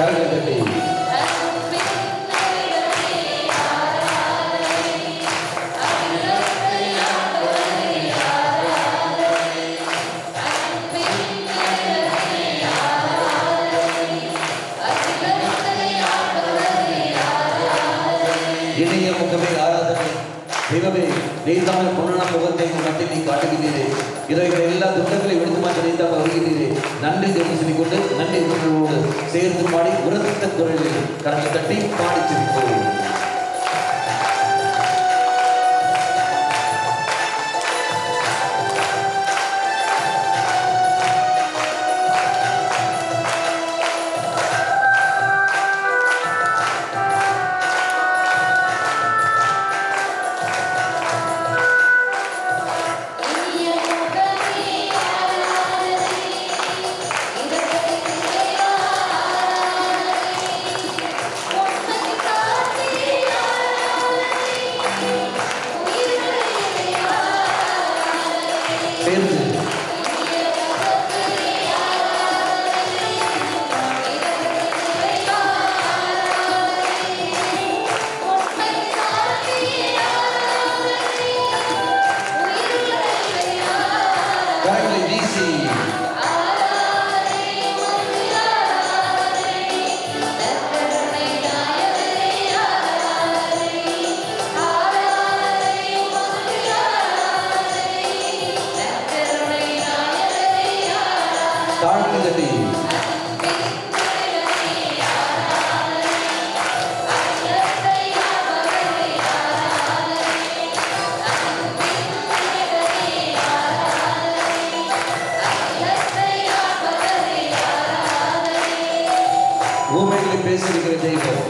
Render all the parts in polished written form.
கரங்களை தட்டி இணைய முகமே ஆராதனை தெய்வமே நீதான பொன்னான முகத்தை மத்திய நீ காட்டுகிறீரே இதை எல்லா துக்கங்களை விடுத்து மாற்ற நீதான் வருகிறீரே நன்றி என்று சொல்லிக்கொண்டு நன்றி உணர்வோடு சேர்ந்து பாடி உரத்த குரலில் கரங்களை தட்டி பாடி சிரிப்போம். பேசியிருக்கிற தெய்வம்,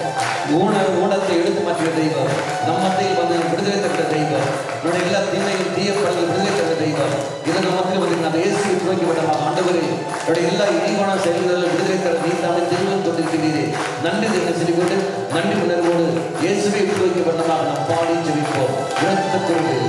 ஊனத்தை எடுத்து மாற்றிய தெய்வம், நம்மத்தை வந்து விடுதலை தந்த தெய்வம், நம்முடைய எல்லா தீமையும் தீயப்படங்கள் விடுதலை தந்த தெய்வம். இதை நமக்கு வந்து அந்த இயேசுவை துவக்கிவிட்டமாக ஆண்டவரே, நம்முடைய எல்லா இனிவான செயல்களில் விடுதலை தர நீ தானே திரும்பவும் கொண்டிருக்கிறீரே. நன்றி என்று சொல்லிக்கொண்டு நன்றி உணர்வோடு இயேசுவை துவக்கிவிட்டமாக நாம் பாடி ஜெபிப்போம். உரத்த குரலில்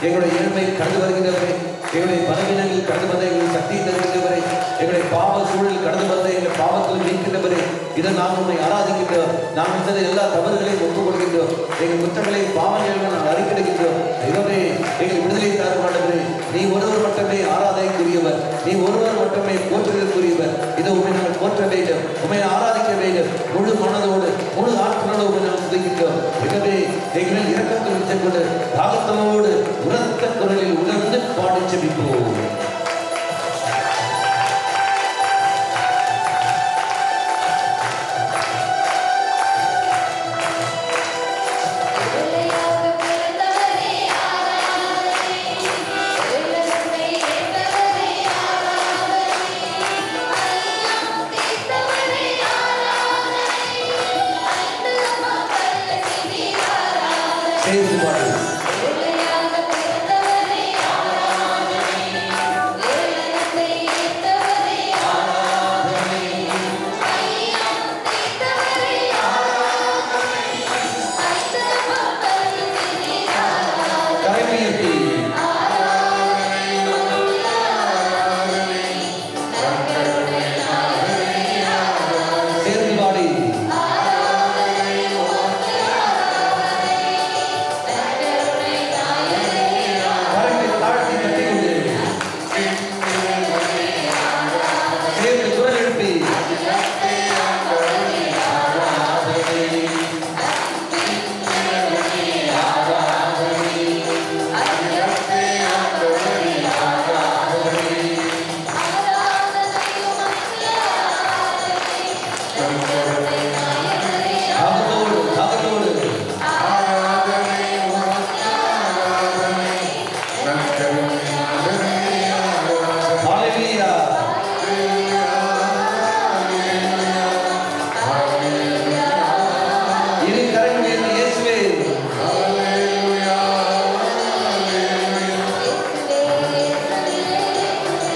எங்களுடைய ஏழ்மையை கடந்து வருகின்றவரே, எங்களுடைய பலவீனங்களில் கடந்து வந்த எங்களுக்கு சக்தியை தருகின்றவரே, எங்களுடைய பாவ சூழலில் கடந்து வந்த எங்கள் பாவத்தில் நீக்கின்றவரே, இதை நாம் உண்மை ஆராதிக்கின்றோம். நாம் செய்த எல்லா தவறுகளையும் ஒப்புக்கொள்கின்றோம். எங்கள் குற்றங்களையும் பாவங்களையும் நாம் அறிக்கிடுகின்றோம். தெய்வமே, எங்கள் விடுதலை தர மாட்டவரே, நீ ஒருவர் மட்டுமே ஆராதனைக்குரியவர், நீ ஒருவர் மட்டுமே போற்றுதலுக்குரியவர். இதை உண்மை நாங்கள் போற்ற வேண்டும், உண்மை ஆராதிக்க வேண்டும். முழு மனதோடு முழு ஆற்றலோடு உண்மை நாம் துதிக்கின்றோம். எனவே எங்களில் இரக்கத்தில் கொண்டு தாகத்தோடு உரத்த குரலில் உணர்ந்து பாடி ஜெபிப்போம். சேர்ந்து பாடு.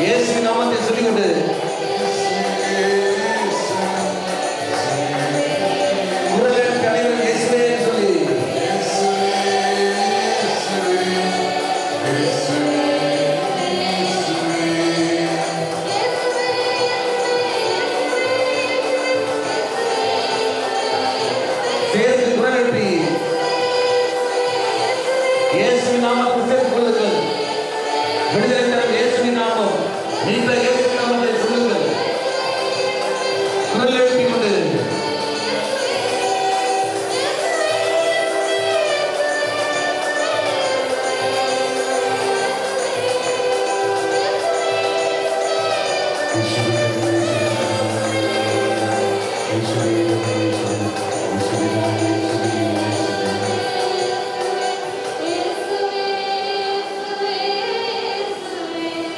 இயேசுவின் நாமத்தை சொல்லிக்கொண்டு குரலில் அனைவரும் இயேசுவே சொல்லி சேர்ந்து குரல் எழுப்பி இயேசுவின் நாமத்தை உச்சரித்துக் கொள்ளுங்கள். விடுதலை தரும் இயேசுவின் நாமம், நீண்ட இயேசுவின் நாமத்தை சொல்லுங்கள். குரல் எழுப்பிக் கொண்டு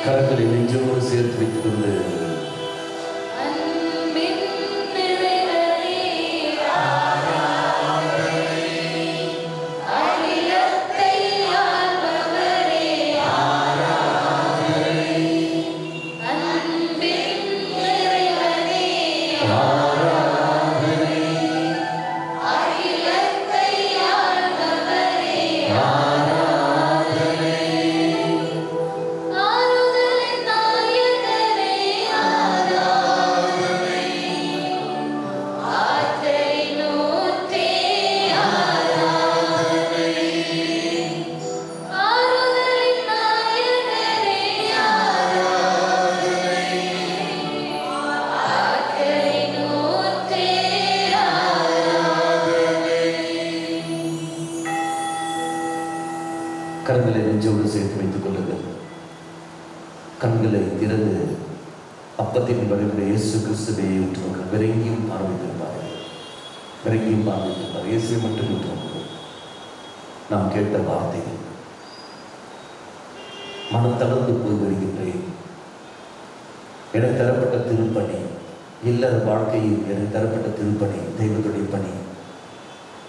கரங்களை நெஞ்சோடு சேர்த்து வைத்துக் கொண்டு கரங்களை நெஞ்சோடு சேர்த்து வைத்துக் கொள்ளுங்கள். கண்களை திறந்து அப்பத்தின் வழிமுறை இயேசு கிறிஸ்துவை ஊற்றுவார்கள். விரைங்கியும் பார்வைத்திருப்பார்கள், விரைங்கியும் பார்வைத்திருப்பார். இயேசுவை மட்டும் ஊற்றுவார்கள். நாம் கேட்ட வார்த்தைகள் மனம் தளர்ந்து போய் வருகின்றேன். எனக்கு தரப்பட்ட திருப்பணி, இல்லற வாழ்க்கையில் எனக்கு தரப்பட்ட திருப்பணி, தெய்வத்துடைய பணி.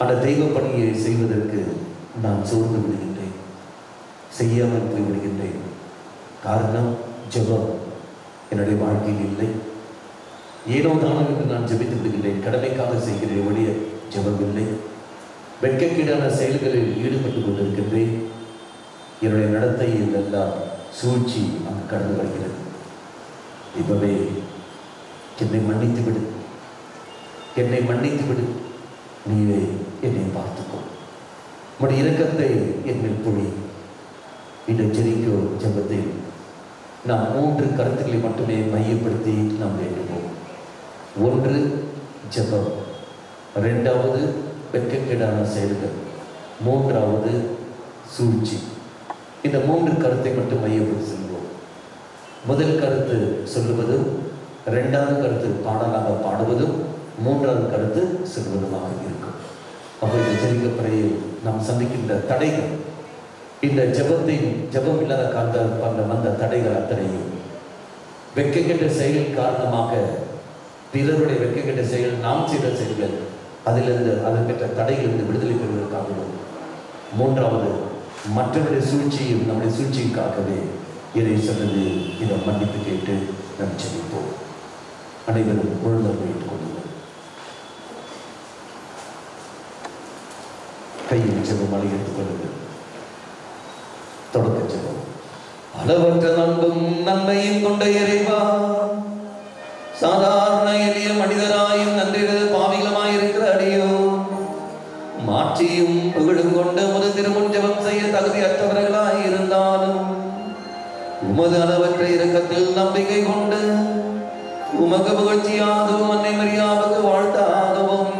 அந்த தெய்வ பணியை செய்வதற்கு நான் சோர்ந்து விடுகின்றேன், செய்யாமல் போய்விடுகின்றேன். காரணம் ஜெபம் என்னுடைய வாழ்க்கையில் இல்லை. ஏனோ தானோ என்று நான் ஜெபித்து விடுகின்றேன். கடமைக்காக செய்கிறேன் ஒழிய ஜெபம் இல்லை. வெட்கக்கீடான செயல்களில் ஈடுபட்டு கொண்டிருக்கின்றேன். என்னுடைய நடத்தையில் எல்லாம் சூழ்ச்சி அங்கு கடந்து வருகிறது. இப்பவே என்னை மன்னித்து விடு, என்னை மன்னித்து விடு, நீவே என்னை பார்த்துக்கோ, உம்முடைய இரக்கத்தை என் மேல் பொழி. இந்த ஜெரிக்கோ ஜெபத்தில் நாம் 3 கருத்துக்களை மட்டுமே மையப்படுத்தி நாம் வேண்டுவோம். 1 ஜெபம், 2வது வெட்கக்கேடான செயல்கள், 3வது சூழ்ச்சி. இந்த 3 கருத்தை மட்டும் மையப்படுத்தி செல்வோம். முதல் கருத்து சொல்லுவதும், 2வது கருத்து பாடலாக பாடுவதும், 3வது கருத்து சொல்வதுமாக இருக்கும். அப்போ இந்த ஜெரிக்கோ படையில் நாம் சந்திக்கின்ற தடைகள், இந்த ஜெபம் இல்லாத காரண வந்த தடைகள் அத்தனையும் வெட்கக்கெட்ட செயல் காரணமாக, பிறருடைய வெட்கக்கெட்ட செயல், நாம் செய்த செயல்கள், அதிலிருந்து அதை பெற்ற தடையிலிருந்து விடுதலை பெறுவதற்காகவும், 3வது மற்றவருடைய சூழ்ச்சியும் நம்முடைய சூழ்ச்சிக்காகவே இதை சொன்னது. இதை மன்னிப்பு கேட்டு நாம் ஜெபிப்போம். அனைவரும் முழுவதும் வைத்துக் கொள்ளுங்கள். கையில் ஜெபம் மலை எடுத்துக் கொள்ளுங்கள். தொடக்க ஜெபம். அளவற்ற அன்பும் நன்மையும் கொண்ட இறைவா, சாதாரண எளிய மனிதராயும் நன்றிட பாவிகளுமாயிருக்கிற அடியோ மாற்றியும் புகழும் கொண்டு உமது திருமுன் ஜெபம் செய்ய தகுதியற்றவர்களாய் இருந்தாலும் உமது அளவற்ற இரக்கத்தில் நம்பிக்கை கொண்டு உமக்கு புகழ்ச்சியாகவும் அன்னை மரியாவுக்கு வாழ்த்தாகவும்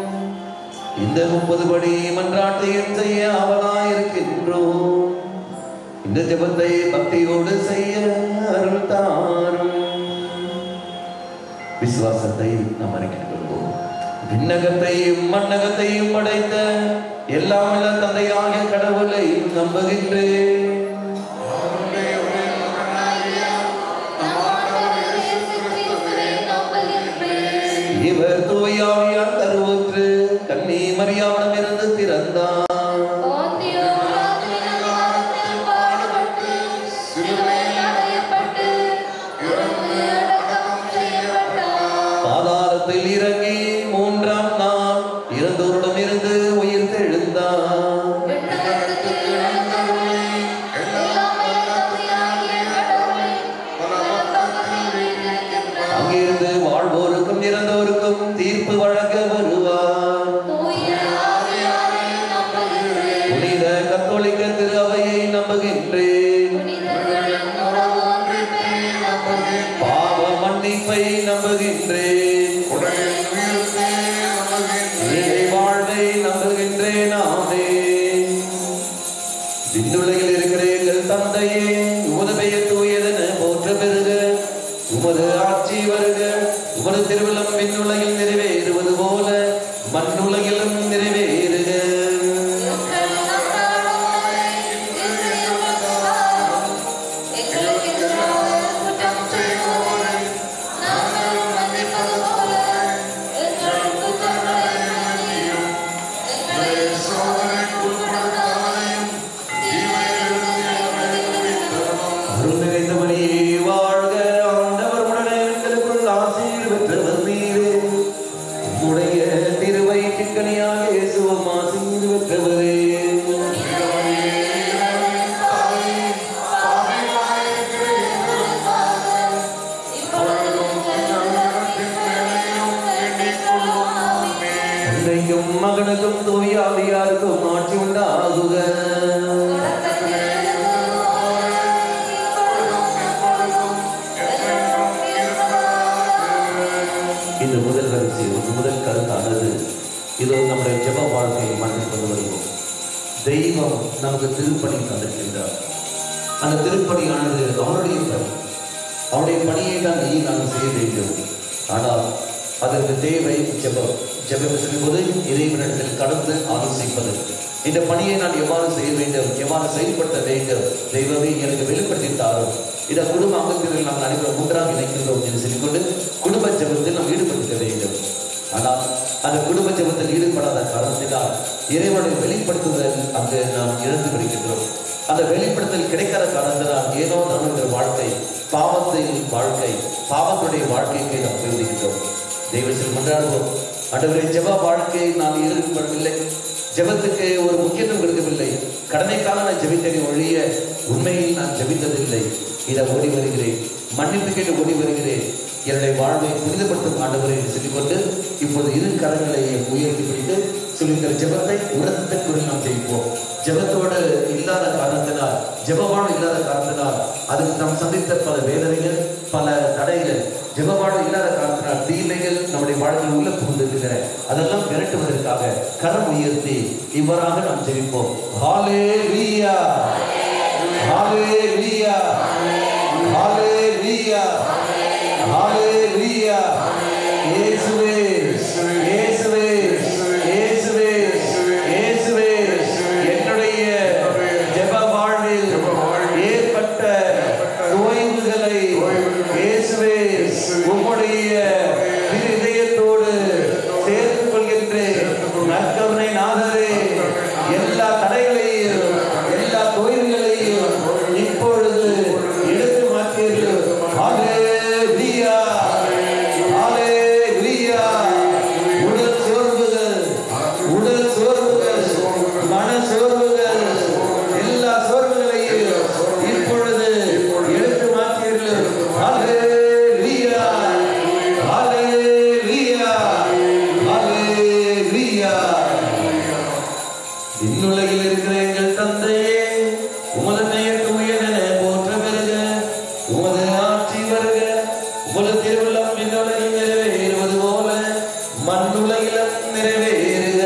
இந்த 30 படி மன்றாட்டையும் செய்ய அவளாயிருக்கின்றோம். இந்த ஜெபத்தை பக்தியோடு செய்ய அருள் தாரும். விசுவாசத்தை நாம் அறிக்கையிட்டுக் கொள்வோம். விண்ணகத்தையும் மண்ணகத்தையும் படைத்த எல்லாம் வல்ல தந்தையாகிய கடவுளை நம்புகின்றேன். இவர் தூய ஆவியால் கருவுற்று கன்னி மரியாவிடமிருந்து பிறந்தார். மீட்பை நம்புகின்றேன், வாழ்வை நம்புகின்றேன். ஆமென். விண்ணுலகில் இருக்கிற எங்கள் தந்தையே, உமது பெயர் தூயதென போற்ற பெறுக, உமது ஆட்சி வருக, உமது திருவிழம் விண்ணுலகில் நிறைவேறுவது போல மண்ணுலகிலும் நிறைவேறுக. மகனுக்கும் தூய ஆவியாருக்கும் ஆட்சி உண்டாகுக. இந்த முதல் வரிசை முதல் கருத்தானது இதோ நம்முடைய ஜெப வாழ்க்கையை மனதில் கொண்டு வருவோம். தெய்வம் நமக்கு திருப்பணி தந்திருக்கின்றார். அந்த திருப்பணியானது அவருடைய பணி. அவருடைய பணியை தான் நீ நான் செய்ய வேண்டும். ஆனால் அதற்கு தேவை ஜெபம். ஜெபம் செய்யும்போது இறைவனிடத்தில் கடந்து ஆலோசிப்பது. இந்த பணியை நான் எவ்வாறு செய்ய வேண்டும், எவ்வாறு செயல்படுத்த வேண்டும், தெய்வமே எனக்கு வெளிப்படுத்தித்தாரும். இந்த குடும்ப அங்கத்தில் நாங்கள் அனைவரும் ஒன்றாக இணைக்கின்றோம் என்று சொல்லிக்கொண்டு குடும்ப ஜெபத்தில் நாம் ஈடுபடுத்த வேண்டும். ஆனால் அந்த குடும்ப ஜெபத்தில் ஈடுபடாத காரணத்தினால் இறைவனை வெளிப்படுத்துதல் அங்கு நாம் இழந்து விடுகின்றோம். அந்த வெளிப்படுத்தல் கிடைக்காத காரணத்தினால் ஏதோ நம்முடைய வாழ்க்கை பாவத்தின் வாழ்க்கை, பாவத்துடைய வாழ்க்கைக்கு நாம் எழுதுகின்றோம். தெய்வத்தில் கொண்டாடுவோம். ஆண்டவரே, ஜெப வாழ்க்கையை நான் ஈடுபடவில்லை, ஜெபத்துக்கு ஒரு முக்கியத்துவம் கொடுக்கவில்லை, கடமைக்காக நான் ஜெபித்தேன் ஒழிய உண்மையில் நான் ஜெபித்ததில்லை. இதை ஓடி வருகிறேன், மன்னிப்பு கேட்டு ஓடி வருகிறேன், என்னுடைய வாழ்வை புனிதப்படுத்தும் ஆண்டவரை என்று சொல்லிக்கொண்டு இப்போது இரு கரங்களை உயர்த்தி பிடித்து சொல்லுகிற ஜெபத்தை உரத்த குரல் நாம் ஜெயிப்போம். ஜெபத்தோடு இல்லாத காரணத்தினால், ஜெபவாழ்வு இல்லாத காரணத்தினால் அதுக்கு நாம் சந்தித்த பல வேதனைகள், பல தடைகள், ஜெபவாழ்வு இல்லாத காரணத்தினால் தீமைகள் நம்முடைய வாழ்க்கையில் உள்ள புகுந்திருக்கிற அதெல்லாம் விரட்டுவதற்காக கரம் உயர்த்தி இவ்வாறாக நாம் ஜெபிப்போம். ஹல்லேலூயா, ஹல்லேலூயா, ஹல்லேலூயா, ஹல்லேலூயா. இயேசுவே, இயேசுவே, இயேசுவே, இயேசுவே, என்னுடைய ஜெப வாழ்வில் ஏற்பட்ட தோய்வுகளை இயேசுவே உம்முடைய இதயத்தோடு சேர்த்துக் கொள்கின்றேன். நற்கருணை நாதரே, எல்லா தடைகளையும் எல்லா தோய்வுகளையும் இப்பொழுது எடுத்து மாற்றீர்கள். ஹல்லேலூயா, ஹல்லேலூயா. உடல் சோர்வுகள், உடல் சோர்வுகள், மன சோர்வுகள், எல்லா சோர்வுகளையும் இப்பொழுது எடுத்து மாற்றீர்கள். ஹல்லேலூயா, ஹல்லேலூயா, ஹல்லேலூயா. விண்ணுலகில் இருக்கிற எங்கள் தந்தையே, உமது பெயர் தூயதென போற்ற பெறுக, உமது ஆட்சி வருக, உமது திருவுளம் விண்ணுலகில் நிறைவேறுவது போல மண்ணுலகிலும் நிறைவேறுக.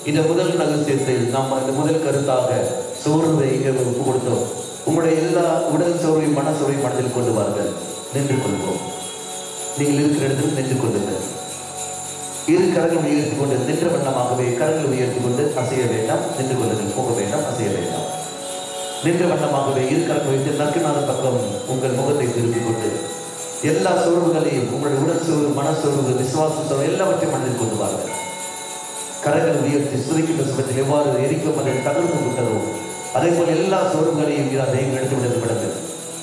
இந்த முதல் ரகசியத்தில் நாம் இந்த முதல் கருத்தாக சோர்வை ஒப்பு கொடுத்தோம். உங்களுடைய எல்லா உடல் சோர்வையும் மன சோர்வையும் மனதில் கொண்டு வாருங்கள். நின்று கொள்வோம். நீங்கள் இருக்கிற இடத்தில் நின்று கொள்ளுங்கள். இரு கரங்கள் உயர்த்தி கொண்டு நின்ற வண்ணமாகவே கரங்கள் உயர்த்தி கொண்டு அசைய வேண்டாம். நின்று கொள்ளுங்கள். போக வேண்டாம், அசைய வேண்டாம். நின்ற வண்ணமாகவே இரு கரங்கள் வைத்து நற்கினாத பக்கம் உங்கள் முகத்தை திருப்பிக் கொண்டு எல்லா சோர்வுகளையும் உங்களுடைய உடல் சோர்வு, மன சோர்வு, விசுவாச சோர்வு எல்லாவற்றையும் மனதில் கொண்டு வாருங்கள். கரங்கள் உயர்த்தி சுதிக்கின்ற சுகத்தில் எவ்வாறு எரிக்கும் அதை தகர்ந்து விட்டதோ அதே போல் எல்லா சோர்வுகளையும் தெய்வம் எடுத்து விடுங்கள்.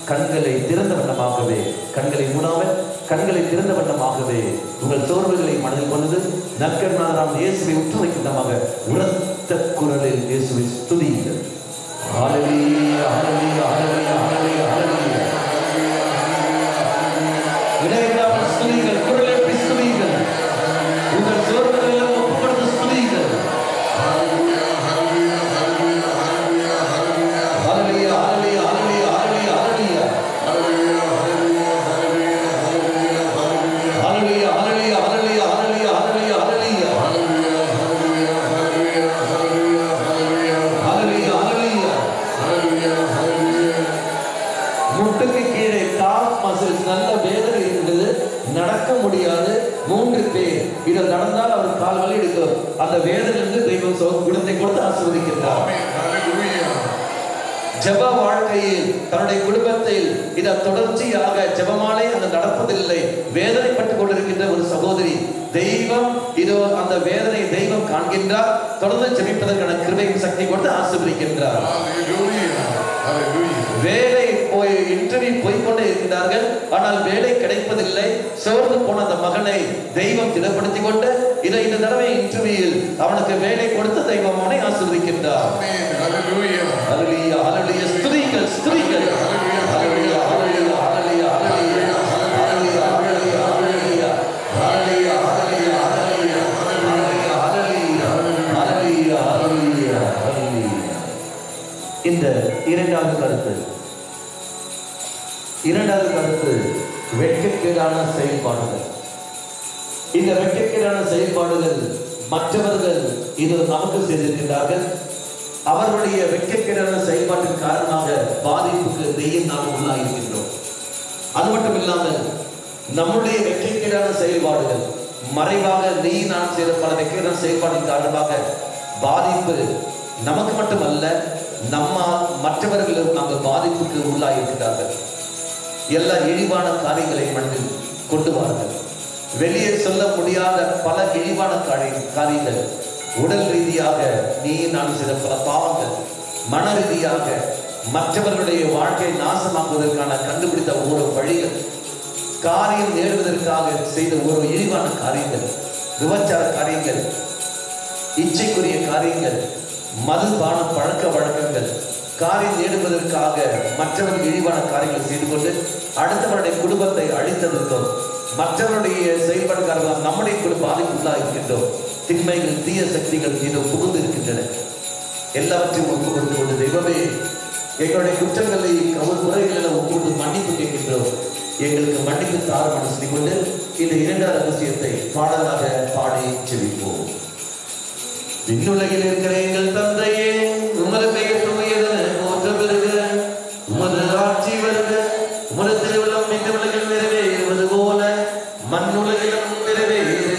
கண்களை திறந்த வண்ணமாகவே, கண்களை மூடாமல் கண்களை திறந்த வண்ணமாகவே உங்கள் சோர்வுகளை மனதில் கொண்டது நற்கருணாளராம் இயேசுவை உற்று வைக்கின்றமாக உரத்த குரலில் இயேசுவை ஸ்துதியுங்கள். ஹல்லேலூயா, ஹல்லேலூயா, ஹல்லேலூயா, ஹல்லேலூயா, ஹல்லேலூயா. இடைவிடாமல் ஸ்துதியுங்கள். குரலை எழுப்பி ஸ்துதியுங்கள். உங்கள் சோர்வுகளை எல்லாம் ஒப்புக்கொடுத்து ஸ்துதியுங்கள். ஹல்லேலூயா, ஹல்லேலூயா, ஹல்லேலூயா, ஹல்லேலூயா, ஹல்லேலூயா, ஹல்லேலூயா, ஹல்லேலூயா, ஹல்லேலூயா, ஹல்லேலூயா, ஹல்லேலூயா, ஹல்லேலூயா, ஹல்லேலூயா, ஹல்லேலூயா, ஹல்லேலூயா, ஹல்லேலூயா, ஹல்லேலூயா, ஹல்லேலூயா, ஹல்லேலூயா, ஹல்லேலூயா. முட்டுக்கு கீழே கால் மசில்ஸ் நல்ல வேதனை இருந்தது, நடக்க முடியாது. 3 பேர் இதில் நடந்தால் அவர் கால் வலி எடுக்கும். அந்த வேதனையிலிருந்து தெய்வம் குணத்தை கொடுத்து ஆசீர்வதிக்கின்றார். ஜெப வாழ்க்கையில் தன்னுடைய குடும்பத்தில் இதை தொடர்ச்சியாக ஜெபமாலே அந்த நடப்பதில்லை, வேதனைப்பட்டுக் கொண்டிருக்கின்ற ஒரு சகோதரி, தெய்வம் இதோ அந்த வேதனை தெய்வம் காண்கின்றார். தொடர்ந்து ஜெபிப்பதற்கான கிருபையும் சக்தி கொடுத்து ஆசீர்வதிக்கின்றார். வேலை போய் இன்டர்வியூ போய்கொண்டே இருக்கிறார்கள், ஆனால் வேலை கிடைப்பதில்லை. சோர்ந்து போன அந்த மகனை தெய்வம் திடப்படுத்தி கொண்டு இதை இந்த தடவை இன்டர்வியூவில் அவனுக்கு வேலை கொடுத்து தெய்வம் அவனை ஆசீர்வதிக்கின்றார். ஹல்லேலூயா, ஹல்லேலூயா, ஹல்லேலூயா. ஸ்துதிகள், ஸ்துதிகள். ஹல்லேலூயா, ஹல்லேலூயா, ஹல்லேலூயா, ஹல்லேலூயா, ஹல்லேலூயா, ஹல்லேலூயா, ஹல்லேலூயா, ஹல்லேலூயா, ஹல்லேலூயா, ஹல்லேலூயா, ஹல்லேலூயா, ஹல்லேலூயா. இந்த இரண்டாவது கருத்து வெட்கக்கேடான செயல்பாடுகள். இந்த வெட்கக்கேடான செயல்பாடுகள் மற்றவர்கள் இது நமக்கு செய்திருக்கிறார்கள். அவர்களுடைய வெட்கக்கேடான செயல்பாட்டின் காரணமாக பாதிப்புக்கு தெய்வம் நாம் உள்ளாயிருக்கின்றோம். அது மட்டும் இல்லாமல் நம்முடைய வெற்றிகேடான செயல்பாடுகள், மறைவாக நீ நான் செய்த பல வெற்றிகேடான செயல்பாட்டின் காரணமாக பாதிப்பு நமக்கு மட்டுமல்ல, நம்மால் மற்றவர்களும் நாங்கள் பாதிப்புக்கு உள்ளாயிருக்கிறார்கள். எல்லா இழிவான காரியங்களை மனதில் கொண்டு வாருங்கள். வெளியே சொல்ல முடியாத பல இழிவான காரியங்கள், உடல் ரீதியாக நீ நான் செய்த பல பாவங்கள், மன ரீதியாக மற்றவர்களுடைய வாழ்க்கையை நாசமாக்குவதற்கான கண்டுபிடித்த ஒரு வழிகள், காரியம் நேடுவதற்காக செய்த ஒரு இழிவான காரியங்கள், விபச்சார காரியங்கள், இச்சைக்குரிய காரியங்கள், மதுபான பழக்க வழக்கங்கள், காரியம் நேடுவதற்காக மற்றவர்கள் இழிவான காரியங்களை செய்து கொண்டு அடுத்தவருடைய குடும்பத்தை அழித்ததற்கும், மற்றவருடைய செயல்பாடு காரணமாக நம்முடைய குடும்ப பாதிப்புள்ளா இருக்கின்றோம். திண்மைகள், தீய சக்திகள் மீது புகுந்து இருக்கின்றன. எல்லாவற்றையும் ஒப்பு கொடுத்து கொண்டு தெய்வமே, எங்களுடைய குற்றங்களை குறைகளை ஒப்புக்கொண்டு மன்னிப்பு கேட்கின்றோம். எங்களுக்கு மன்னிப்பு தாரம் சொல்லி கொண்டு இந்த இரண்டாவது ரகசியத்தை பாடலாக பாடி செவிப்போம். விண்ணுலகில் இருக்கிற எங்கள் தந்தையே, உமது பெயர் தூயதென போற்ற பெறுக. உமது ஆட்சி வருக. உமது திருவுளம் விண்ணுலகில் நிறைவேறுவது போல மண்ணுலகிலும் நிறைவேறுக.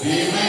Amen.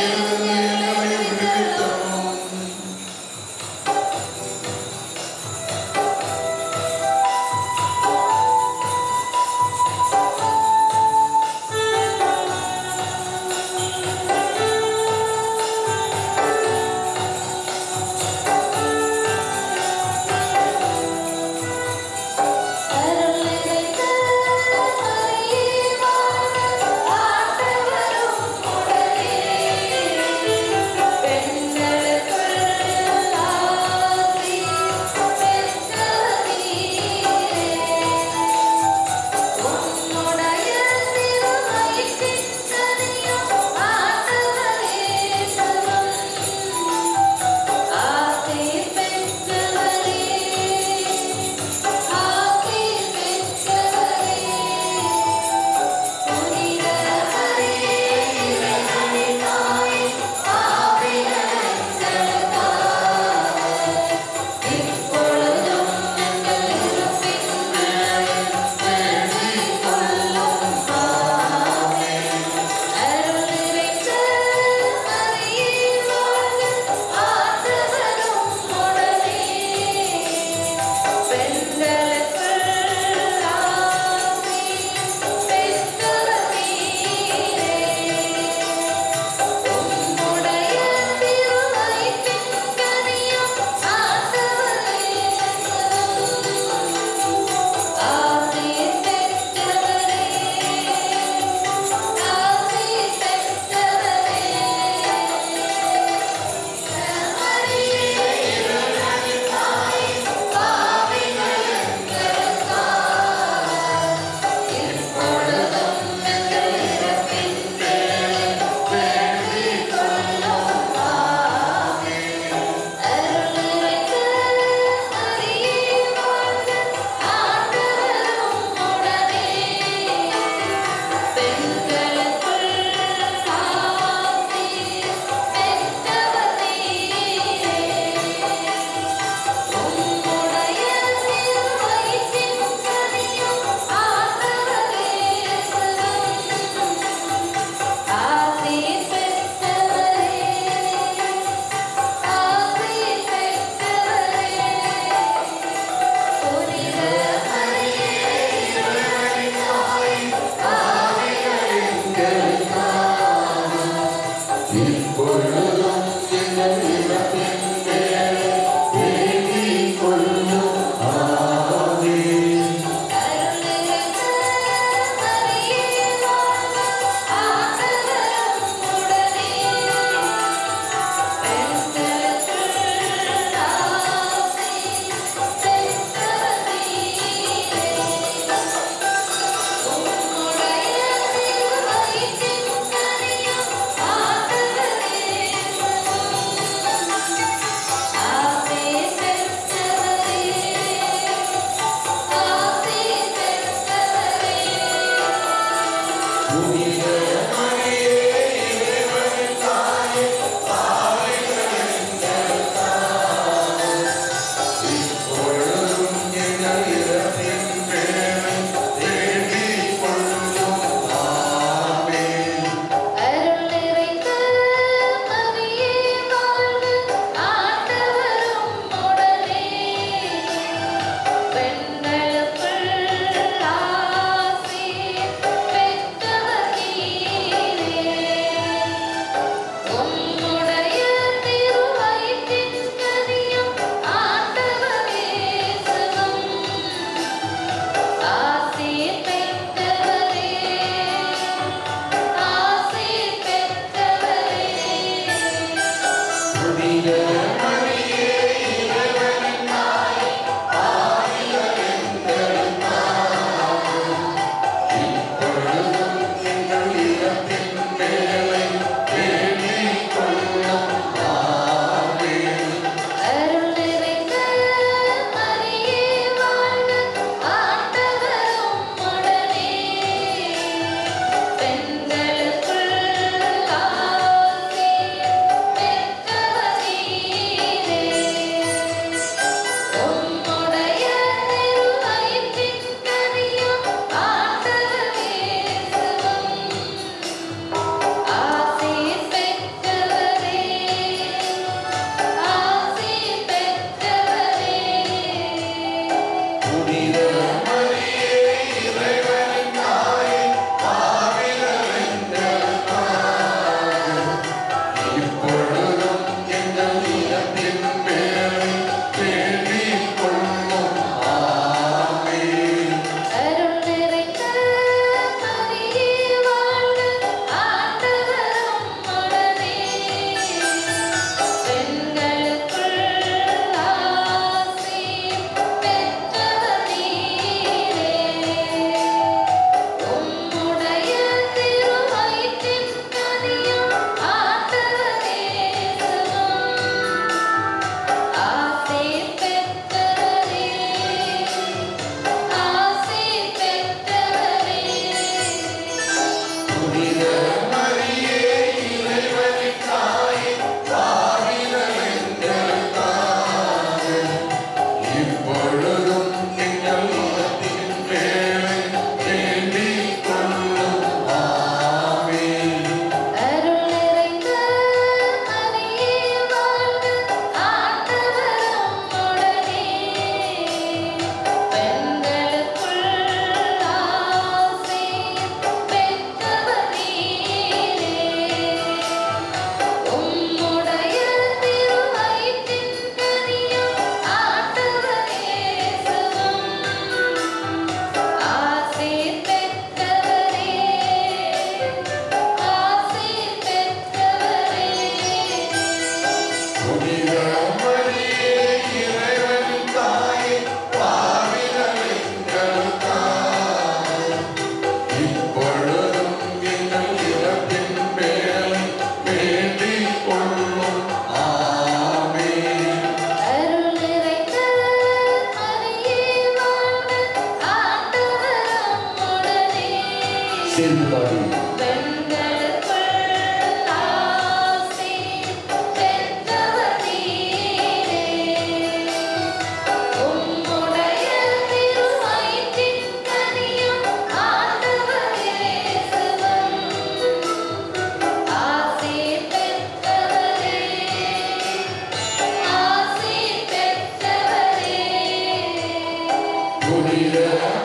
புனித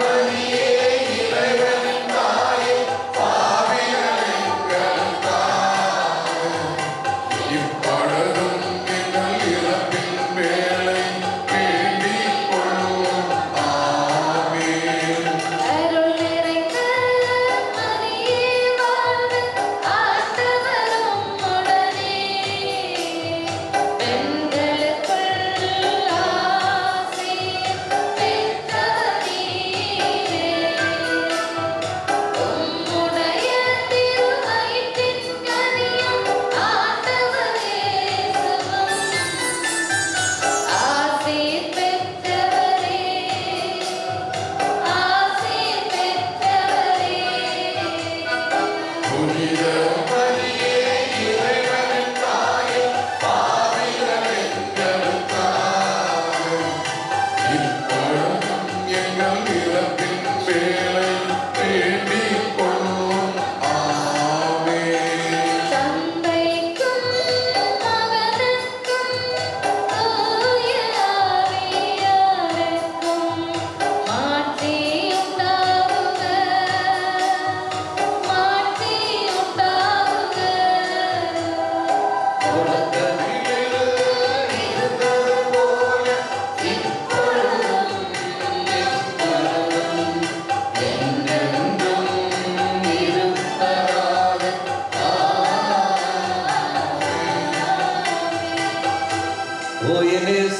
மரியே இறைவனின் தாயே பாவிகள்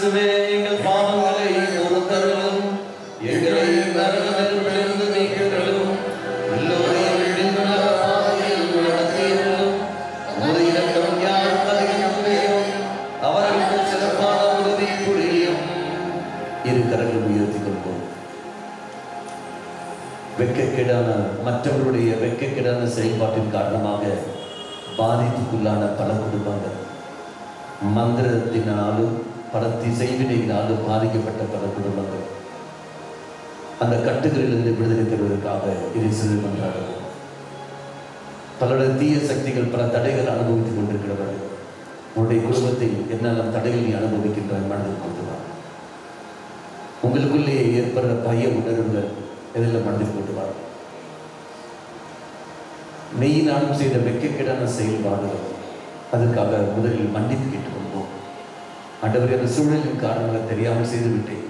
இயேசுவே எங்கள் பாவங்களை பொறுத்தருளும், எங்களை நரக நெருப்பிலிருந்து மீட்டருளும், எல்லோரையும் விடுதலை பாதையில் நடத்தியருளும். உமது இரக்கம் யாருக்கு அதிகம் வேணும், அவர்களுக்கு சிறப்பான உதவி புரியும். இரு கரங்கள் உயர்த்தி கொள்வோம். வெட்கக்கேடான மற்றவருடைய வெட்கக்கேடான செயல்பாட்டின் காரணமாக பாதிப்புக்குள்ளான பல குடும்பங்கள், மந்திரத்தினாலும் பல செய்வினையினாலும் பாதிக்கப்பட்ட பல குடும்பங்கள் அந்த கட்டுகளிலிருந்து விடுதலை பெறுவதற்காக இதை சொல்லி கொண்டாடுவோம். பலருடைய தீய சக்திகள் பல தடைகள் அனுபவித்துக் கொண்டிருக்கிறவர்கள், உன்னுடைய குடும்பத்தில் என்னெல்லாம் தடைகள் நீ அனுபவிக்கின்ற மனதில் கொண்டு வா. உங்களுக்குள்ளே ஏற்படுற பய உணர்வுகள் எதில் மனதில் கொண்டு வா. நெய் நானும் செய்த வெட்கக்கேடான செயல்பாடுகள், அதுக்காக முதலில் மன்னிப்பு கேட்டுக்கொள்வோம். ஆண்டவரே, அந்த சூழலின் காரணமாக தெரியாமல் செய்துவிட்டேன்.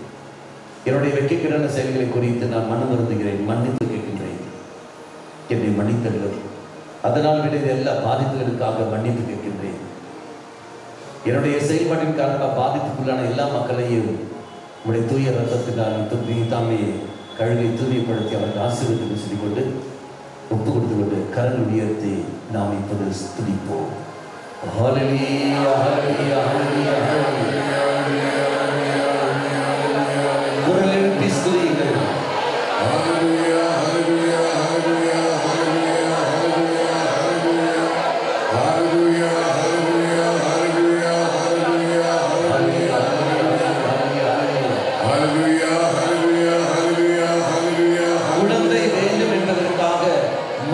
என்னுடைய வெட்கக்கேடான செயல்களை குறித்து நான் மனம் வருந்துகிறேன், மன்னிப்பு கேட்கின்றேன், என்னை மன்னித்தருளும். அதனால் விளைந்த எல்லா பாதிப்புகளுக்காக மன்னிப்பு கேட்கின்றேன். என்னுடைய செயல்பாட்டின் காரணமாக பாதிப்புக்குள்ளான எல்லா மக்களையும் உடைய தூய ரத்தத்தினால் தாமே கழுவை தூய்மைப்படுத்தி அவர்கள் ஆசீர்வதித்து சொல்லிக்கொண்டு ஒப்பு கொடுத்து கொண்டு கரங்கள் உயர்த்தி நாம் இப்போது துதிப்போம். ஹல்லேலூயா, ஹல்லேலூயா, ஹல்லேலூயா, ஹல்லேலூயா. குரல் எழுப்பி ஸ்துதியுங்கள். ஹல்லேலூயா, ஹல்லேலூயா, ஹல்லேலூயா, ஹல்லேலூயா, ஹல்லேலூயா, ஹல்லேலூயா, ஹல்லேலூயா, ஹல்லேலூயா, ஹல்லேலூயா, ஹல்லேலூயா, ஹல்லேலூயா, ஹல்லேலூயா, ஹல்லேலூயா. குழந்தை வேண்டும் என்பதற்காக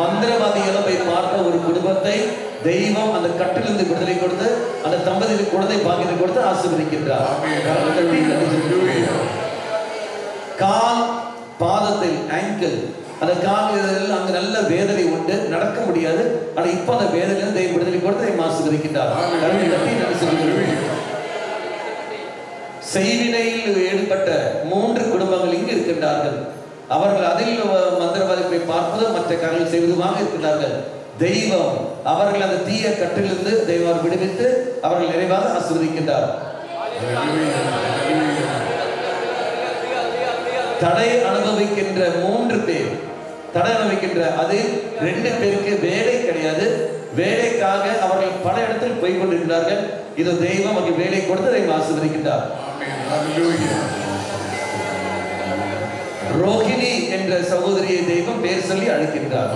மந்திரவாதிகளை போய் பார்த்த ஒரு குடும்பத்தை தெய்வம் அந்த கட்டிலிருந்து விடுதலை கொடுத்து அந்த தம்பதிக்கு குழந்தை பாக்கியத்தை கொடுத்து ஆசீர்வதிக்கின்றார். கால் பாதத்தில் ஆங்கிள், அந்த காலில் அங்கு நல்ல வேதனை உண்டு, நடக்க முடியாது. ஆனா இப்ப அந்த வேதனையிலிருந்து தெய்வம் விடுதலை கொடுத்து ஆசீர்வதிக்கின்றார். செய்வினையில் ஈடுபட்ட 3 குடும்பங்கள் இங்கு இருக்கின்றார்கள். அவர்கள் அதில் மந்திரவாதிகளை பார்ப்பது மற்ற காரியங்கள் செய்வதுமாக இருக்கிறார்கள். தெய்வம் அவர்கள் அந்த தீய கட்டிலிருந்து தெய்வம் விடுவித்து அவர்கள் நிறைவாக ஆசீர்வதிக்கின்றார். தடை அனுபவிக்கின்ற 3 பேர், தடை அனுபவிக்கின்ற அதில் 2 பேருக்கு வேலை கிடையாது. வேலைக்காக அவர்கள் பல இடத்தில் போய் கொண்டிருக்கிறார்கள். இது தெய்வம் அவர்கள் வேலை கொடுத்து தெய்வம் ஆசீர்வதிக்கின்றார். ரோஹிணி என்ற சகோதரியை தெய்வம் பேர் சொல்லி அழைக்கின்றார்.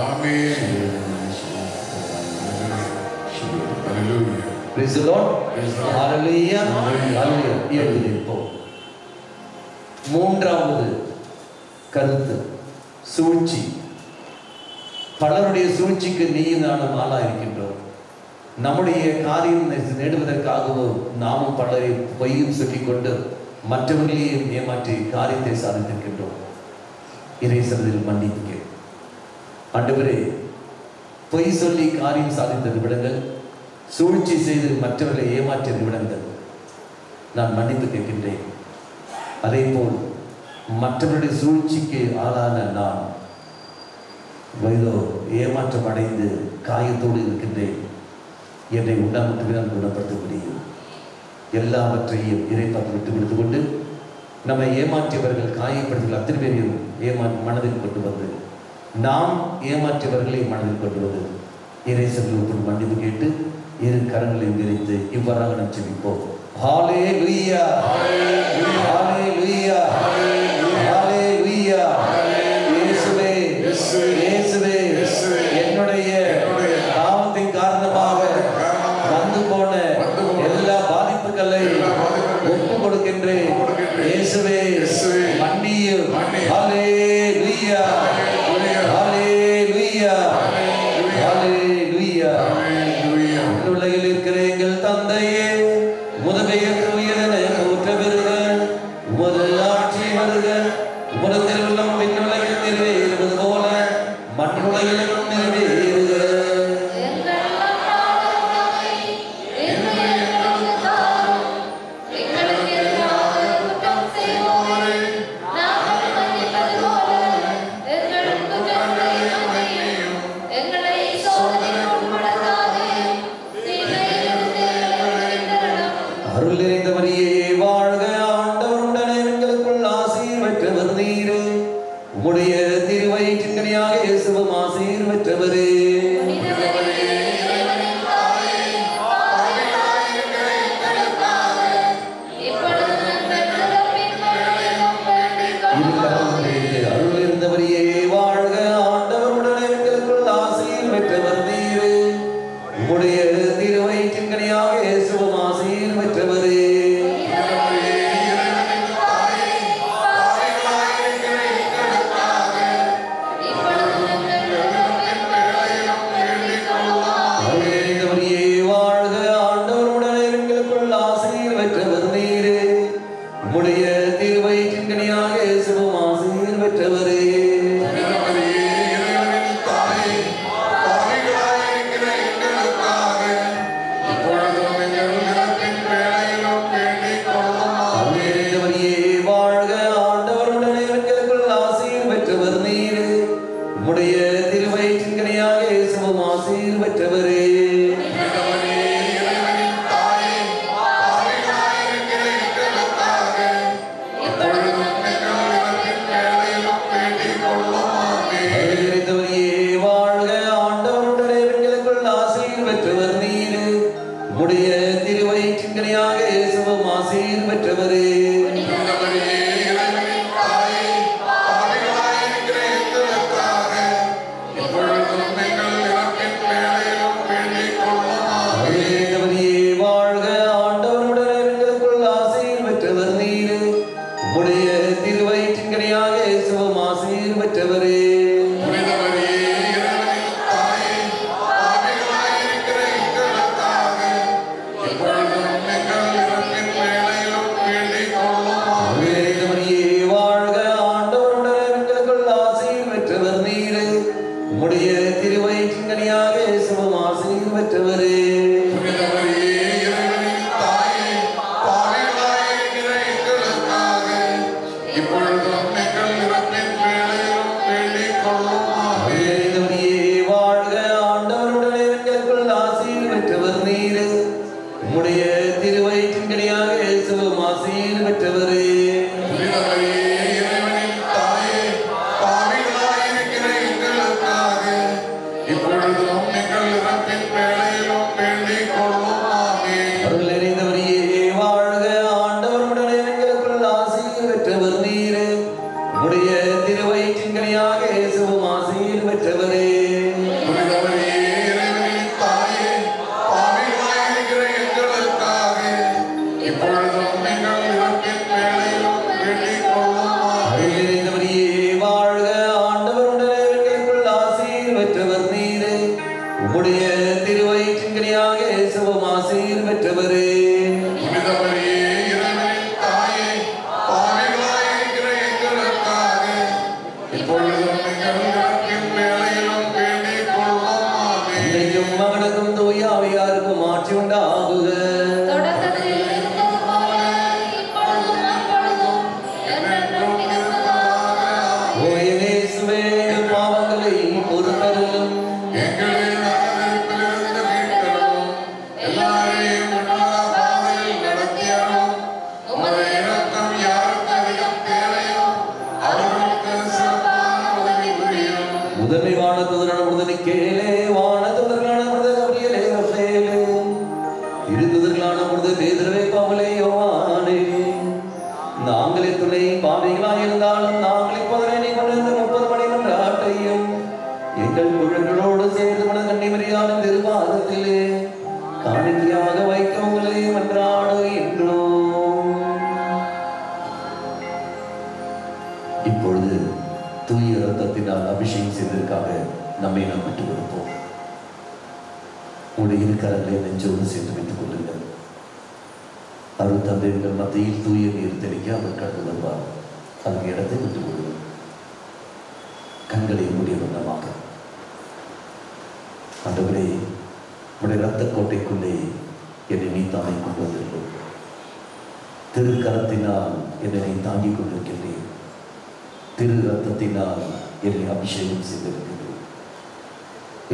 Praise the Lord. Hallelujah. Hallelujah. எழுந்திருப்போம். 3வது கருத்து, சூழ்ச்சி. பலருடைய சூழ்ச்சிக்கு நீயும் நானும் ஆளா இருக்கின்றோம். நம்முடைய காரியம் நேடுவதற்காகவும் நாமும் பலரை பொய்யும் சொல்லிக்கொண்டு மற்றவர்களையும் ஏமாற்றி காரியத்தை சாதித்திருக்கின்றோம். இறைசனத்தில் மன்னிப்பு. ஆண்டவரே, பொய் சொல்லி காரியம் சாதித்தது விடங்கள், சூழ்ச்சி செய்து மற்றவர்களை ஏமாற்றியது விடங்கள், நான் மன்னிப்பு கேட்கின்றேன். அதே போல் மற்றவருடைய சூழ்ச்சிக்கு ஆளான நான் வயதோ ஏமாற்றம் அடைந்து காயத்தோடு இருக்கின்றேன். என்னை உண்டாமட்டுமே நான் குணப்படுத்த முடியும். எல்லாவற்றையும் இறைப்பாற்று விட்டு கொடுத்து கொண்டு நம்மை ஏமாற்றியவர்கள் காயப்படுத்திகள் அத்தனை பேரையும் மனதில் கொண்டு வந்து நாம் ஏமாற்றியவர்களை மனதில் கொண்டு வந்து இறைசனத்தில் மன்னிப்பு கேட்டு இரு கரங்களை விரித்து இவ்வாறாக நாம் ஜெபிப்போம். ஹல்லேலூயா, ஹல்லேலூயா, ஹல்லேலூயா. இயேசுவே, இயேசுவே, என்னுடைய பாவத்தின் காரணமாக வந்து போன எல்லா பாதிப்புகளை ஒப்பு கொடுக்கின்றேன். இயேசுவே, மன்னியும். ஹல்லேலூயா, ஹல்லேலூயா, ஹல்லேலூயா. உலகில் இருக்கிற எங்கள் தந்தையே, முதபெயர் உயரென போற்ற பெறுக. இயேசுவும் ஆசீர் பெற்றவரே. அருள் இருந்தவரையே வாழ்க. ஆண்டவருடனே எங்களுக்குள் ஆசீர் பெற்றவர் நீரே. உம்முடைய திருவயிற்றின் கனியாக இயேசுவும் ஆசீர் பெற்றவரே.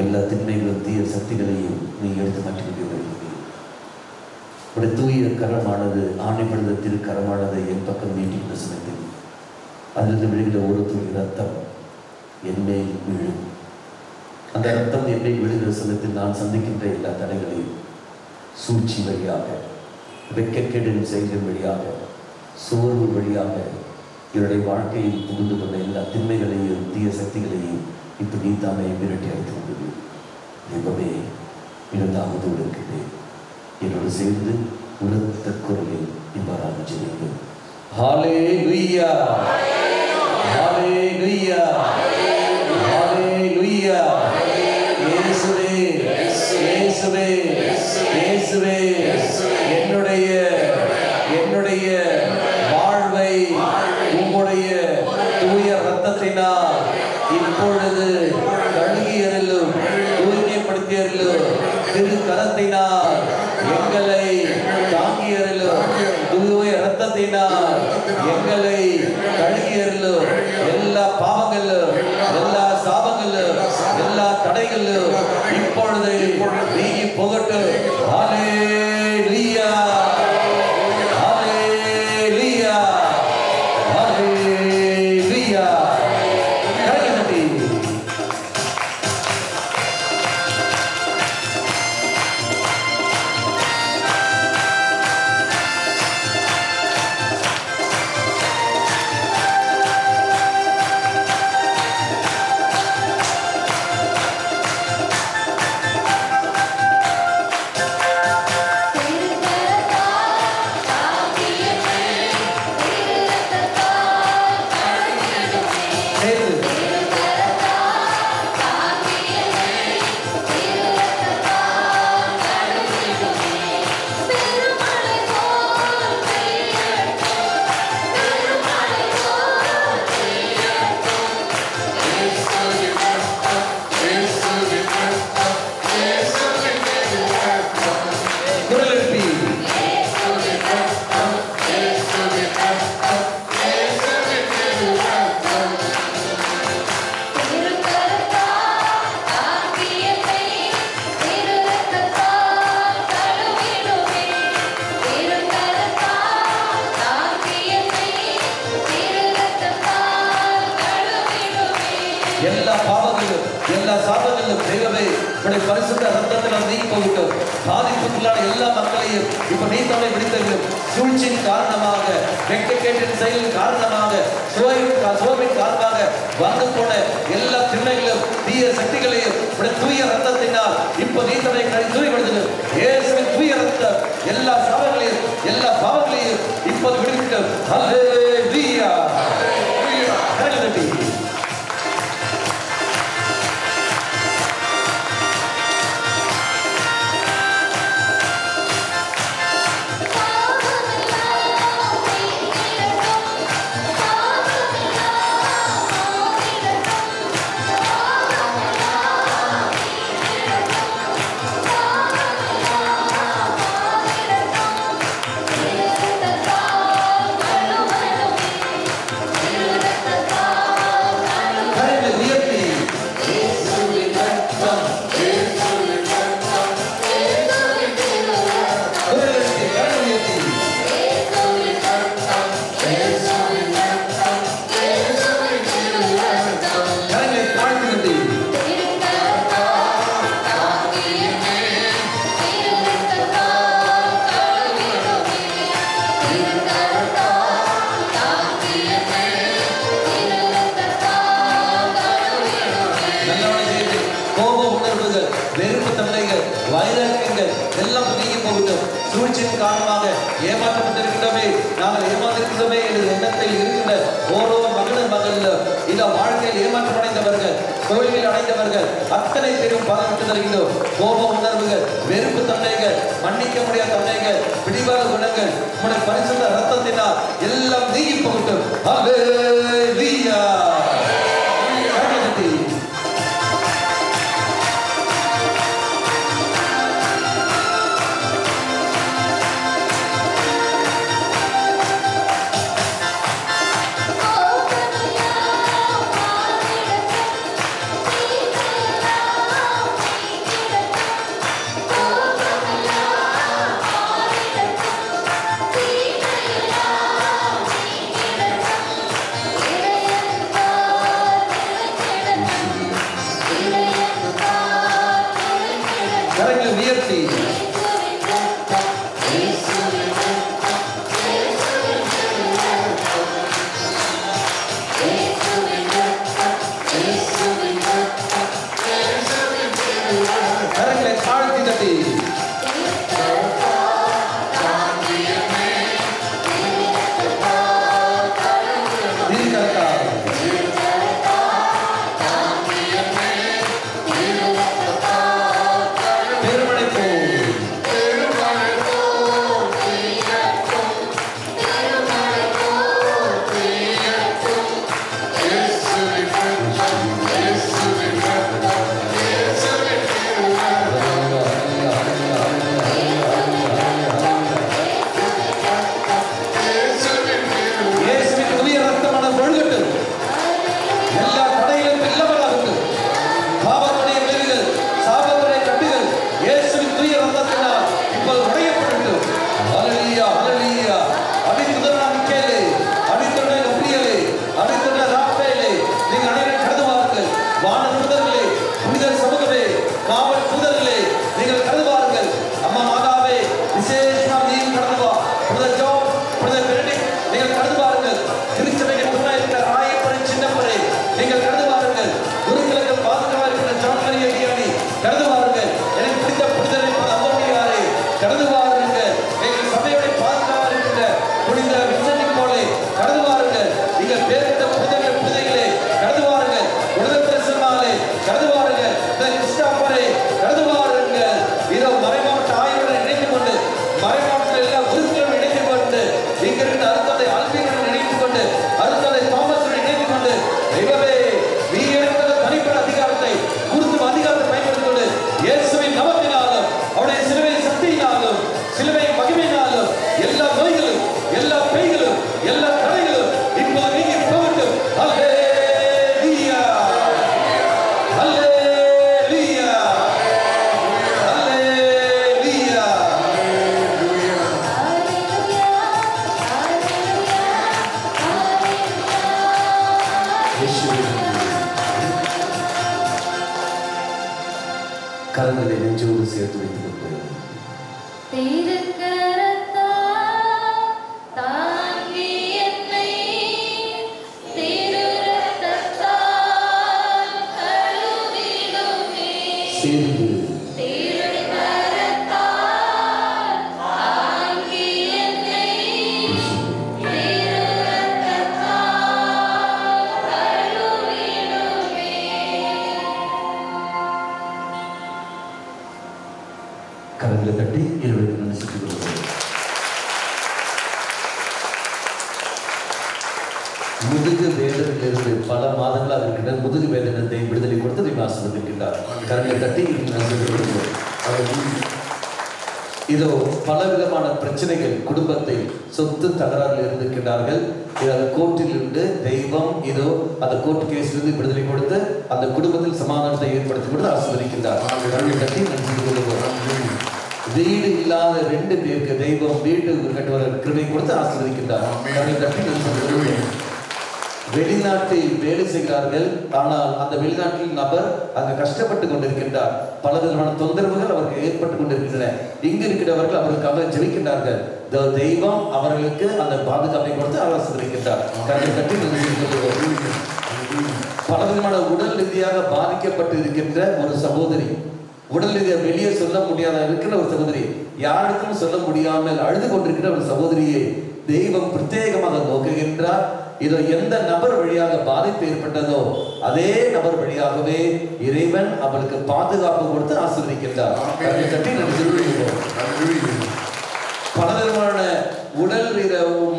எல்லா திண்மைகளும் தீய சக்திகளையும் நீ எடுத்து மாற்றிவிட்டு வருகிறீர். உடைய தூய கரமானது ஆணைப்படுத்த திருக்கரமானது என் பக்கம் நீட்டிட்டு சுமத்தி அதிலிருந்து விழுகிற ஒரு துளி ரத்தம் என் மேல் விழும். அந்த ரத்தம் என்னை விடுகிற சமயத்தில் நான் சந்திக்கின்ற எல்லா தடைகளையும் சூழ்ச்சி வழியாக, வெட்கக்கேடின் செயல்கள் வழியாக, சோர்வு வழியாக என்னுடைய வாழ்க்கையில் புகுந்து கொண்ட எல்லா திண்மைகளையும் தீய சக்திகளையும் இப்போ நீ தாமே விரட்டி அடித்து கொண்டது. தெய்வமே, இரண்டாவது இருக்கிறேன். என்னோடு சேர்ந்து உரத்த குரலில் இவ்வாறாக ஜெபிக்கிறேன். ஹல்லேலூயா, ஹல்லேலூயா, ஹல்லேலூயா. இயேசுவே, இயேசுவே, இயேசுவே, என்னுடைய வாழ்வை உம்முடைய தூய ரத்தத்தினால் இப்பொழுது கழுகியருளும், தூய்மைப்படுத்தியருளும். திரு கரத்தினால் எங்களை தாங்கியருளும், தூய ரத்தத்தினால் எங்களை கழுகியருளும். எல்லா பாவங்களும், எல்லா சாபங்களும், எல்லா தடைகளும் இப்பொழுது நீங்கி போகட்டும். ஹல்லேலூயா, ஹல்லேலூயா, ஹல்லேலூயா. எல்லா பாவங்களும், எல்லா சாபங்களும் தெய்வமே உடைய பரிசுத்த ரத்தத்தினால் நீங்கி போகட்டும். பாதிப்புக்குள்ளான எல்லா மக்களையும் இப்ப நீ தம்மை விடுத்தீர்கள். சூழ்ச்சியின் காரணமாக, வெட்கக்கேட்டின் செயலின் காரணமாக, சோர்வின் காரணமாக வந்து போன எல்லா திண்மைகளும் தீய சக்திகளையும் உடைய தூய ரத்தத்தினால் இப்ப நீ தம்மை தூய்மைப்படுத்துங்கள். இயேசுவின் தூய ரத்தம் எல்லா சாபங்களையும், எல்லா பாவங்களையும் இப்போது விடுவிக்கட்டும். ஹல்லேலூயா, ஹல்லேலூயா. சூழ்ச்சியின் காரணமாக ஏமாற்றப்பட்டிருக்கின்றமே, நாங்கள் ஏமாற்றிருக்கின்றமே என்ற எண்ணத்தில் இருக்கின்ற ஓரோ மகனும் மகளிலும் இந்த வாழ்க்கையில் ஏமாற்றமடைந்தவர்கள், கோயிலில் அடைந்தவர்கள் அத்தனை பேரும் பாதப்பட்டு தருகின்றோம். கோப உணர்வுகள், வெறுப்பு தன்மைகள், மன்னிக்க முடியாத தன்மைகள், பிடிவாத குணங்கள் உடைய பரிசுத்த ரத்தத்தினால் எல்லாம் நீங்கி போகட்டும். ஹல்லேலூயா. Oh கரங்களை உயர்த்தி கரங்களை தாழ்த்தி தட்டி கரங்களை நெஞ்சோடு சேர்த்து வைத்துக் கொண்டு சேர்ந்து கரங்களை தட்டி இருவருக்கு நினைச்சுக் கொள்வோம். முதுகு வேதனையிலிருந்து பல மாதங்களாக இருக்கின்ற முதுகு வேதனத்தை விடுதலை கொடுத்து ஆசீர்வதிக்கின்றார். கரங்களை தட்டி நினைச்சுக் கொள்வோம். இதோ பலவிதமான பிரச்சனைகள் குடும்பத்தை சொத்து தகராறில் இருந்திருக்கின்றார்கள். கோர்ட்டில் இருந்து தெய்வம் இதோ அந்த கோர்ட் கேஸிலிருந்து விடுதலை கொடுத்து அந்த குடும்பத்தில் சமாதானத்தை ஏற்படுத்தி கொடுத்து ஆசீர்வதிக்கின்றார். கரங்களை தட்டி நினைச்சுக் கொள்வோம். வீடு இல்லாத 2 பேருக்கு தெய்வம் வீடு கட்டுவர கிருபை கொடுத்து ஆசீர்வதிக்கின்றார். கரங்களை தட்டி நினைச்சுக் கொள்வோம். வெளிநாட்டில் வேலை செய்கிறார்கள். ஆனால் அந்த வெளிநாட்டில் நபர் அங்கு கஷ்டப்பட்டு கொண்டிருக்கின்றார். பல விதமான தொந்தரவுகள் அவருக்கு ஏற்பட்டு கொண்டிருக்கின்றன. இங்கு இருக்கிறவர்கள் அவர்களுக்காக ஜெபிக்கின்றார்கள். தெய்வம் அவர்களுக்கு அந்த பாதுகாப்பை கொடுத்து ஆசீர்வதிக்கின்றார். கரங்களை தட்டி நினைச்சுக் கொள்வோம். பல விதமான உடல் ரீதியாக பாதிக்கப்பட்டு இருக்கின்ற ஒரு சகோதரி, உடல் ரீதியாக வெளியே சொல்ல முடியாத இருக்கிற ஒரு சகோதரி, யாருக்கும் சொல்ல முடியாமல் அழுது கொண்டிருக்கிற ஒரு சகோதரியை தெய்வம் பிரத்யேகமாக நோக்குகின்றார். இதோ எந்த நபர் வழியாக பாதிப்பு ஏற்பட்டதோ அதே நபர் வழியாகவே இறைவன் அவளுக்கு பாதுகாப்பு கொடுத்து ஆசீர்வதிக்கின்றார். பலவிதமான உடல்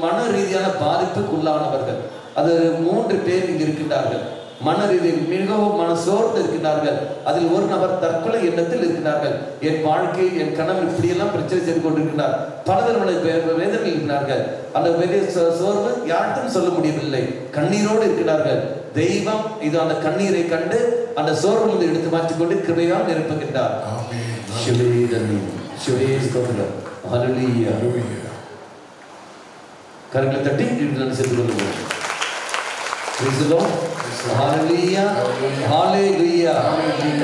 மன ரீதியான பாதிப்புக்குள்ளானவர்கள் அது 3 பேர் இங்கு இருக்கின்றார்கள். மன ரீதியில் மிகவும் மனசோர்ந்து இருக்கின்றார்கள். அதில் ஒரு நபர் தற்கொலை எண்ணத்தில் இருக்கிறார்கள். என் வாழ்க்கை என் கணவன் இப்படியெல்லாம் பிரச்சனை செய்து கொண்டிருக்கிறார். பலவிதமான வேதனையில் இருக்கிறார்கள். அந்த பெரிய சோர்வு யாருக்கும் சொல்ல முடியவில்லை. கண்ணீரோடு இருக்கிறார்கள். தெய்வம் இது அந்த கண்ணீரை கண்டு அந்த சோர்விலிருந்து எடுத்து மாற்றிக்கொண்டு கிருபையால் நிரப்புகின்றார். கரங்களை தட்டி சேர்த்து கொள்வோம். Hallelujah, hallelujah,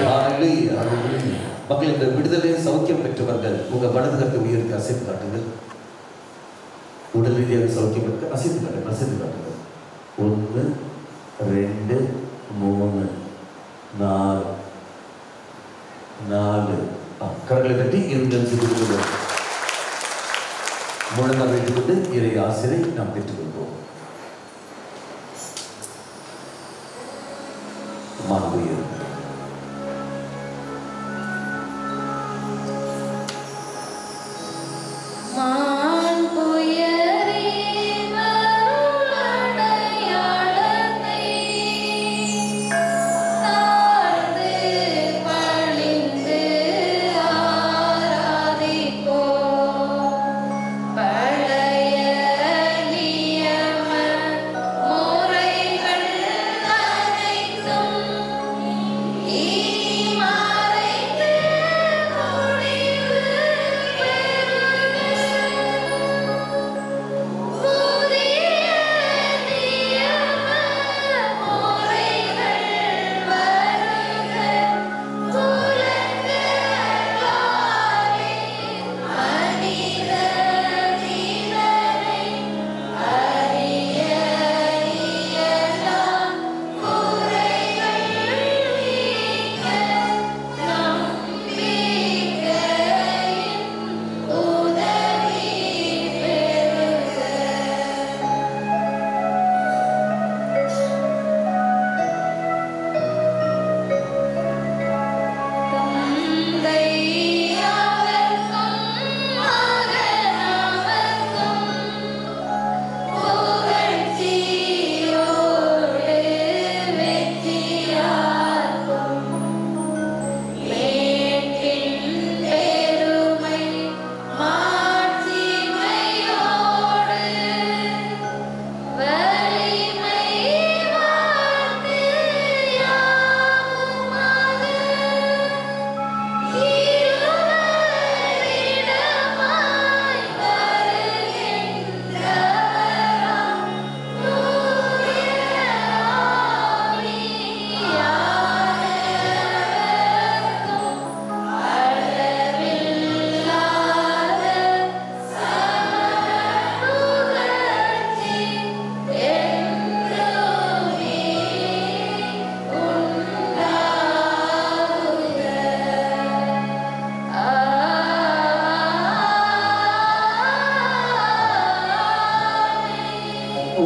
hallelujah. மக்கள் இந்த விடுதலை சௌக்கியம் பெற்றவர்கள் உங்க வலது கட்டை உயர்த்தி அசைத்து காட்டுங்கள். உடல் ரீதியாக சௌக்கியம் பெற்ற அசைத்து காட்டுங்கள். 1 2 3 4 கரங்களை தட்டி இருந்தல் செய்து முழங்கால் வைத்துக் கொண்டு இறை ஆசிரியை நாம் பெற்றுக்கொள்வோம். மாண்புயர்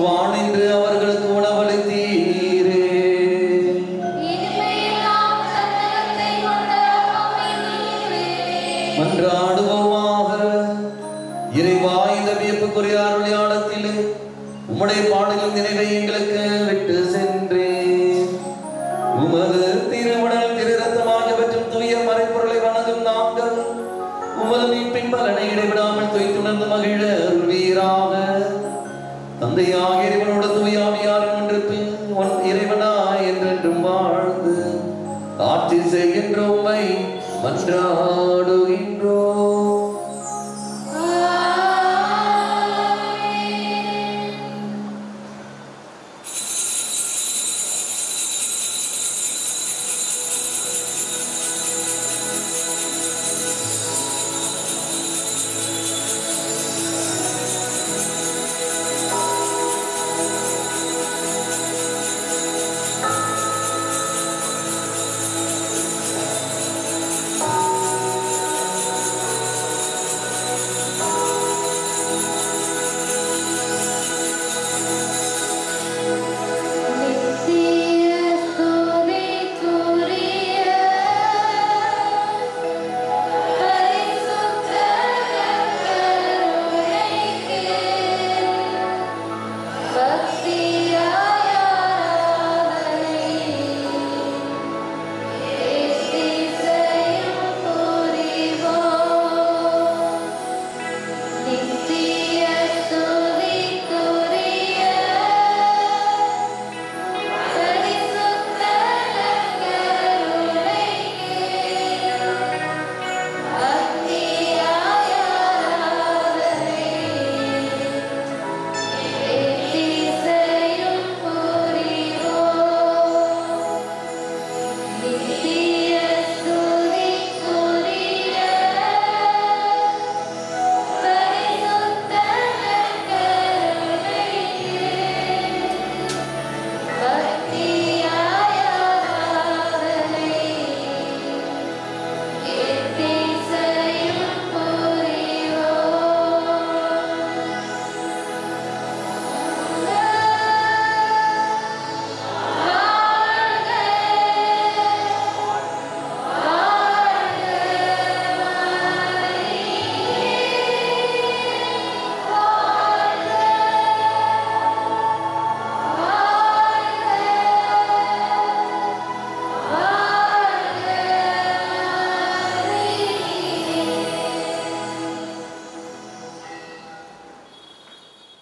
வானின்று அவர்களுக்கு உணவளித்தீரே. மன்றாடுவோமாக. இறைவா, இந்த வியப்புக்குரிய அருளியாளத்திலே உம்முடைய பாடலின் நினைவை எங்களுக்கு விட்டு சென்றேன். உமது திருவுடல் திரு இரத்தமாகியவற்றும் தூய மறைப்பொருளை வணங்கும் நாங்கள் உமது மீட்பின் பலனை இடைவிடாமல் தொய்த்துணர்ந்து மகிழ அருள்வீராக. தந்தையாக இறைவனோடு தூய ஆவியாரின் ஒன்றிப்பில் இறைவனாய் என்றென்றும் வாழ்ந்து ஆட்சி செய்கின்ற உம்மை மன்றாடுகின்றோம்.